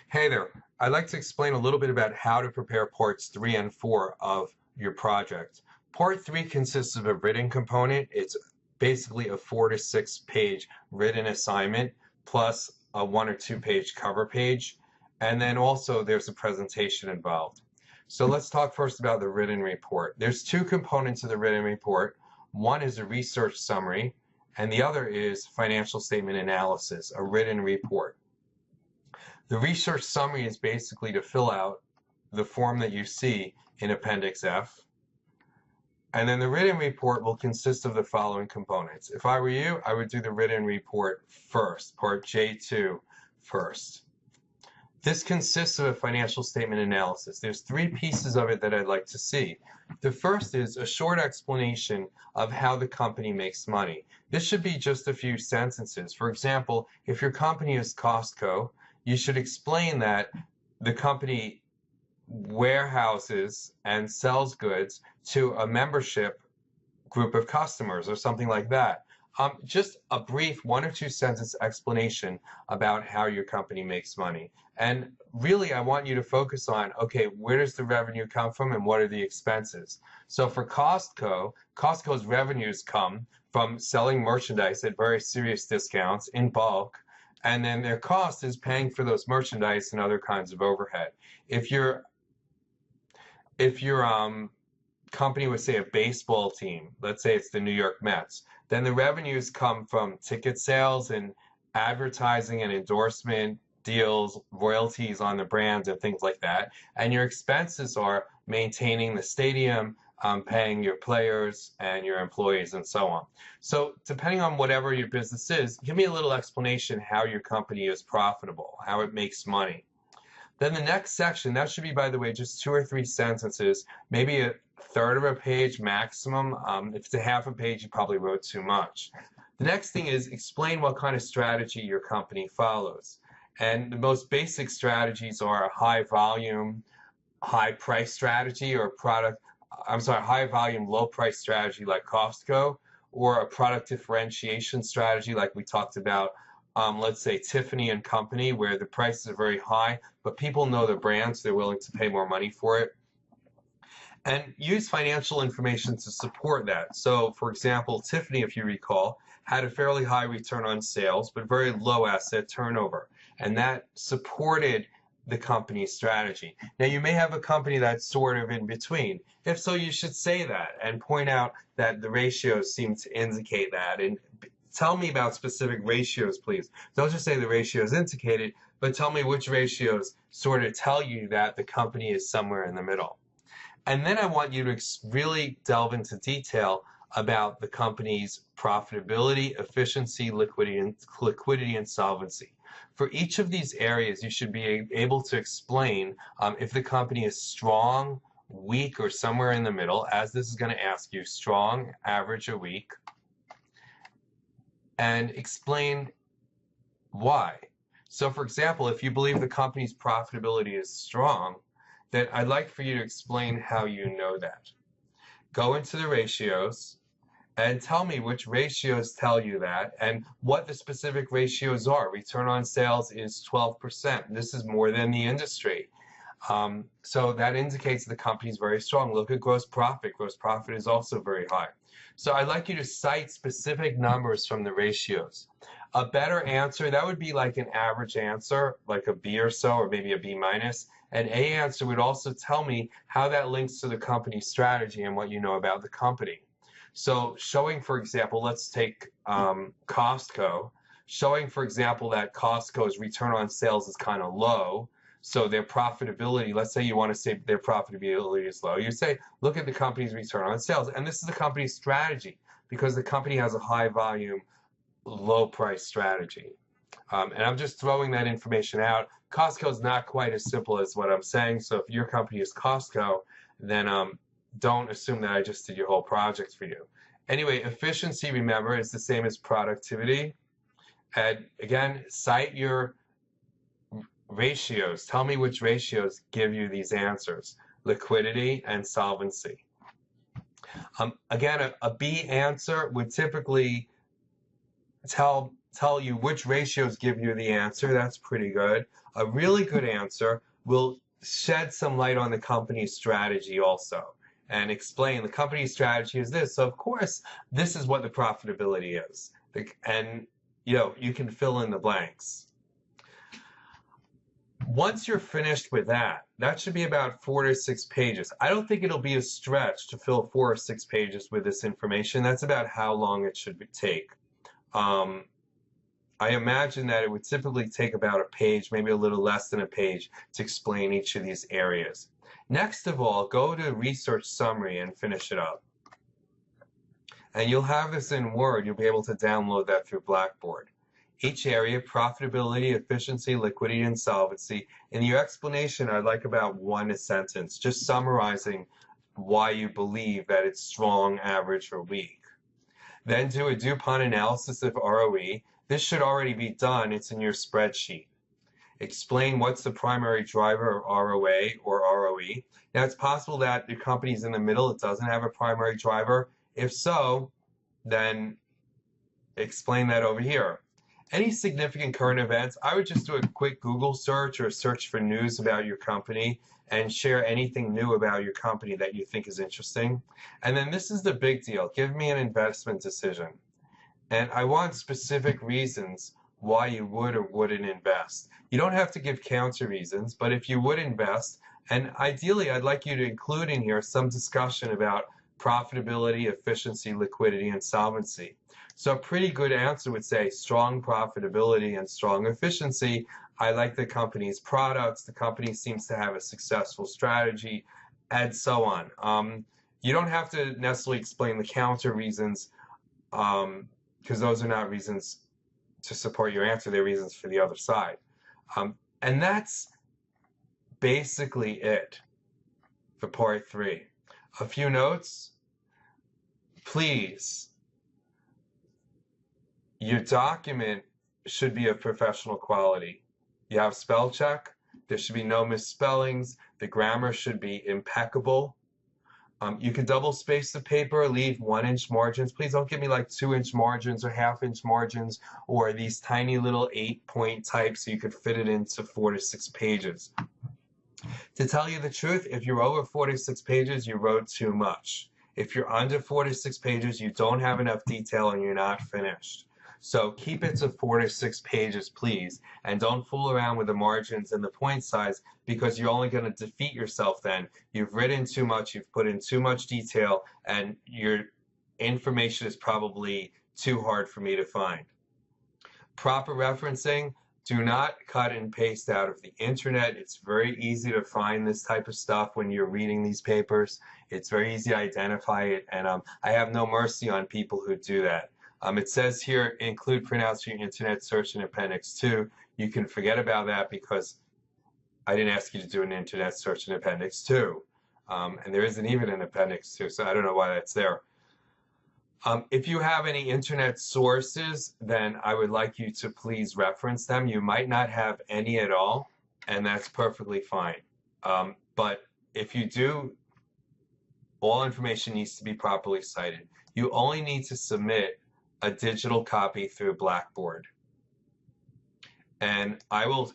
Hey there. I'd like to explain a little bit about how to prepare parts 3 and 4 of your project. Part 3 consists of a written component. It's basically a 4 to 6 page written assignment plus a 1 or 2 page cover page. And then also there's a presentation involved. So let's talk first about the written report. There's two components of the written report. One is a research summary, and the other is financial statement analysis, a written report. The research summary is basically to fill out the form that you see in Appendix F. And then the written report will consist of the following components. If I were you, I would do the written report first, Part J2 first. This consists of a financial statement analysis. There's three pieces of it that I'd like to see. The first is a short explanation of how the company makes money. This should be just a few sentences. For example, if your company is Costco, you should explain that the company warehouses and sells goods to a membership group of customers or something like that. Just a brief 1 or 2 sentence explanation about how your company makes money. And really, I want you to focus on, okay, where does the revenue come from and what are the expenses? So for Costco, Costco's revenues come from selling merchandise at very serious discounts in bulk, and then their cost is paying for those merchandise and other kinds of overhead. If your company would say a baseball team, let's say it's the New York Mets, then the revenues come from ticket sales and advertising and endorsement deals, royalties on the brands and things like that. And your expenses are maintaining the stadium, paying your players and your employees and so on. So depending on whatever your business is, give me a little explanation how your company is profitable, how it makes money. Then the next section, that should be, by the way, just 2 or 3 sentences, maybe a third of a page maximum. If it's a half a page, you probably wrote too much. The next thing is explain what kind of strategy your company follows. And the most basic strategies are a high volume, high price strategy or high volume, low price strategy like Costco, or a product differentiation strategy like we talked about, let's say Tiffany and Company, where the prices are very high, but people know the brand, so they're willing to pay more money for it. And use financial information to support that. So, for example, Tiffany, if you recall, had a fairly high return on sales, but very low asset turnover. And that supported the company's strategy. Now, you may have a company that's sort of in between. If so, you should say that and point out that the ratios seem to indicate that. And tell me about specific ratios, please. Don't just say the ratios indicated, but tell me which ratios sort of tell you that the company is somewhere in the middle. And then I want you to really delve into detail about the company's profitability, efficiency, liquidity, and solvency. For each of these areas, you should be able to explain if the company is strong, weak, or somewhere in the middle, as this is going to ask you, strong, average, or weak, and explain why. So, for example, if you believe the company's profitability is strong, then I'd like for you to explain how you know that. Go into the ratios and tell me which ratios tell you that and what the specific ratios are. Return on sales is 12%. This is more than the industry. So that indicates the company's very strong. Look at gross profit. Gross profit is also very high. So I'd like you to cite specific numbers from the ratios. A better answer, that would be like an average answer, like a B or so, or maybe a B minus. An A answer would also tell me how that links to the company's strategy and what you know about the company. So showing, for example, let's take Costco. Showing, for example, that Costco's return on sales is kind of low. So their profitability, let's say you want to say their profitability is low. You say, look at the company's return on sales. And this is the company's strategy because the company has a high volume, low price strategy. And I'm just throwing that information out. Costco is not quite as simple as what I'm saying. So if your company is Costco, then don't assume that I just did your whole project for you. Anyway, efficiency, remember, is the same as productivity. And again, cite your ratios. Tell me which ratios give you these answers. Liquidity and solvency. Again, a B answer would typically tell you which ratios give you the answer. That's pretty good. A really good answer will shed some light on the company's strategy also and explain the company's strategy is this. So of course, this is what the profitability is. And you can fill in the blanks. Once you're finished with that, that should be about 4 to 6 pages. I don't think it'll be a stretch to fill 4 or 6 pages with this information. That's about how long it should take. I imagine that it would typically take about a page, maybe a little less than a page, to explain each of these areas. Next of all, go to Research Summary and finish it up. And you'll have this in Word. You'll be able to download that through Blackboard. Each area, profitability, efficiency, liquidity, and solvency. In your explanation, I'd like about 1 sentence, just summarizing why you believe that it's strong, average, or weak. Then do a DuPont analysis of ROE. This should already be done. It's in your spreadsheet. Explain what's the primary driver of ROA or ROE. Now, it's possible that your company's in the middle. It doesn't have a primary driver. If so, then explain that over here. Any significant current events, I would just do a quick Google search or search for news about your company and share anything new about your company that you think is interesting. And then this is the big deal. Give me an investment decision. And I want specific reasons why you would or wouldn't invest. You don't have to give counter reasons, but if you would invest, and ideally I'd like you to include in here some discussion about profitability, efficiency, liquidity, and solvency. So a pretty good answer would say strong profitability and strong efficiency. I like the company's products. The company seems to have a successful strategy, and so on. You don't have to necessarily explain the counter reasons, because those are not reasons to support your answer. They're reasons for the other side. And that's basically it for part 3. A few notes. Please, your document should be of professional quality. You have spell check. There should be no misspellings. The grammar should be impeccable. You can double space the paper, leave 1-inch margins. Please don't give me like 2-inch margins or 1/2-inch margins or these tiny little 8-point types so you could fit it into 4 to 6 pages. To tell you the truth, if you're over 4 to 6 pages, you wrote too much. If you're under 4 to 6 pages, you don't have enough detail and you're not finished. So keep it to 4 to 6 pages, please, and don't fool around with the margins and the point size because you're only going to defeat yourself then. You've written too much, you've put in too much detail, and your information is probably too hard for me to find. Proper referencing. Do not cut and paste out of the internet. It's very easy to find this type of stuff when you're reading these papers. It's very easy to identify it, and I have no mercy on people who do that. It says here, include printouts for your internet search in Appendix 2. You can forget about that because I didn't ask you to do an internet search in Appendix 2. And there isn't even an Appendix 2, so I don't know why that's there. If you have any internet sources, then I would like you to please reference them. You might not have any at all, and that's perfectly fine. But if you do, all information needs to be properly cited. You only need to submit a digital copy through Blackboard. And I will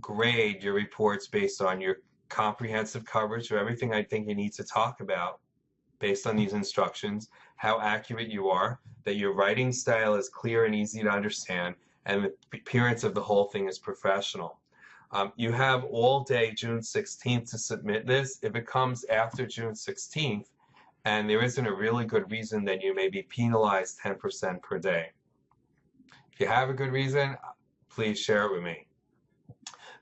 grade your reports based on your comprehensive coverage of everything I think you need to talk about based on these instructions, how accurate you are, that your writing style is clear and easy to understand, and the appearance of the whole thing is professional. You have all day June 16th to submit this. If it comes after June 16th, and there isn't a really good reason, then you may be penalized 10% per day. If you have a good reason, please share it with me.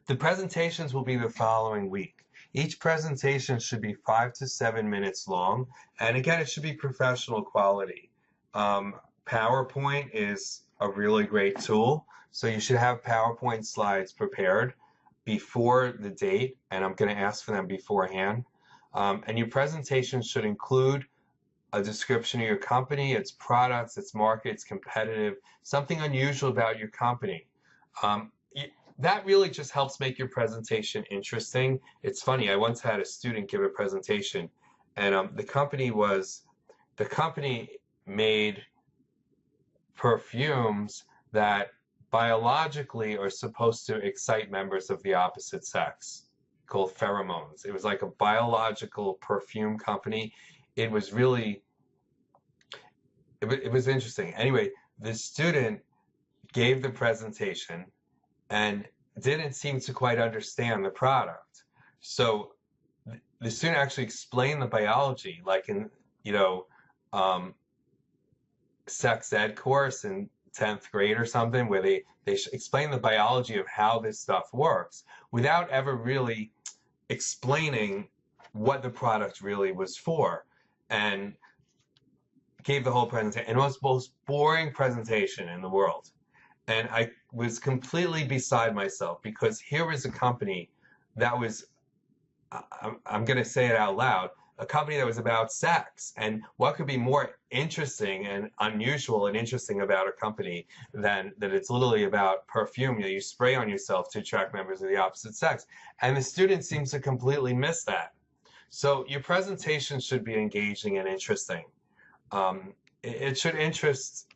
The presentations will be the following week. Each presentation should be 5 to 7 minutes long, and again, it should be professional quality. PowerPoint is a really great tool, so you should have PowerPoint slides prepared before the date, and I'm going to ask for them beforehand. And your presentation should include a description of your company, its products, its market, its competitive, something unusual about your company. That really just helps make your presentation interesting. It's funny, I once had a student give a presentation, and the company made perfumes that biologically are supposed to excite members of the opposite sex, called pheromones. It was like a biological perfume company. It was really, it was interesting. Anyway, the student gave the presentation and didn't seem to quite understand the product. So the student actually explained the biology, like in, you know, um, sex ed course in 10th grade or something, where they explain the biology of how this stuff works without ever really explaining what the product really was for, and gave the whole presentation. And it was the most boring presentation in the world. And I was completely beside myself, because here was a company that was, I'm going to say it out loud, a company that was about sex. And what could be more interesting and unusual and interesting about a company than that it's literally about perfume that you spray on yourself to attract members of the opposite sex? And the student seems to completely miss that. So your presentation should be engaging and interesting. It should interest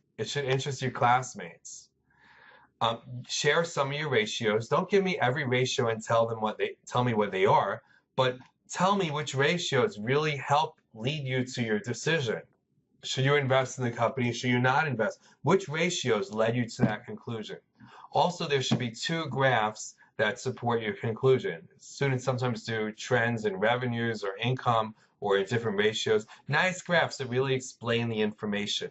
your classmates. Share some of your ratios. Don't give me every ratio and tell me what they are, but tell me which ratios really help lead you to your decision. Should you invest in the company? Should you not invest? Which ratios led you to that conclusion? Also, there should be 2 graphs that support your conclusion. Students sometimes do trends in revenues or income or in different ratios. Nice graphs that really explain the information.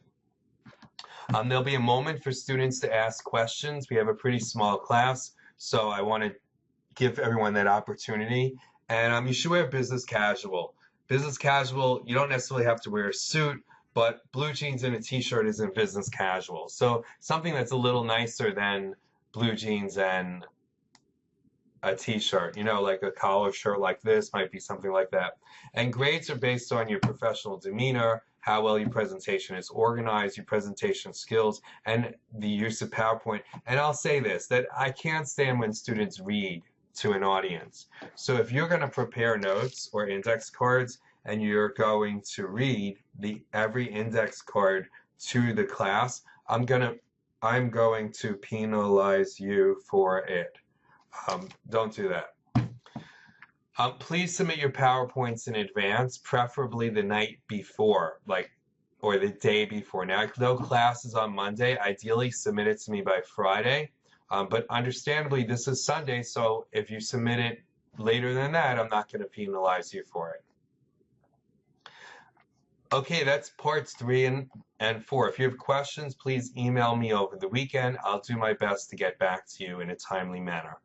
There'll be a moment for students to ask questions. We have a pretty small class, so I want to give everyone that opportunity. And you should wear business casual. Business casual, you don't necessarily have to wear a suit, but blue jeans and a t-shirt isn't business casual. So something that's a little nicer than blue jeans and a t-shirt, you know, like a collar shirt like this might be something like that. And grades are based on your professional demeanor, how well your presentation is organized, your presentation skills, and the use of PowerPoint. And I'll say this, that I can't stand when students read to an audience. So if you're going to prepare notes or index cards and you're going to read every index card to the class, I'm going to penalize you for it. Don't do that. Please submit your PowerPoints in advance, preferably the night before, or the day before. Now, though class is on Monday, ideally submit it to me by Friday. But understandably, this is Sunday, so if you submit it later than that, I'm not going to penalize you for it. Okay, that's parts 3 and 4. If you have questions, please email me over the weekend. I'll do my best to get back to you in a timely manner.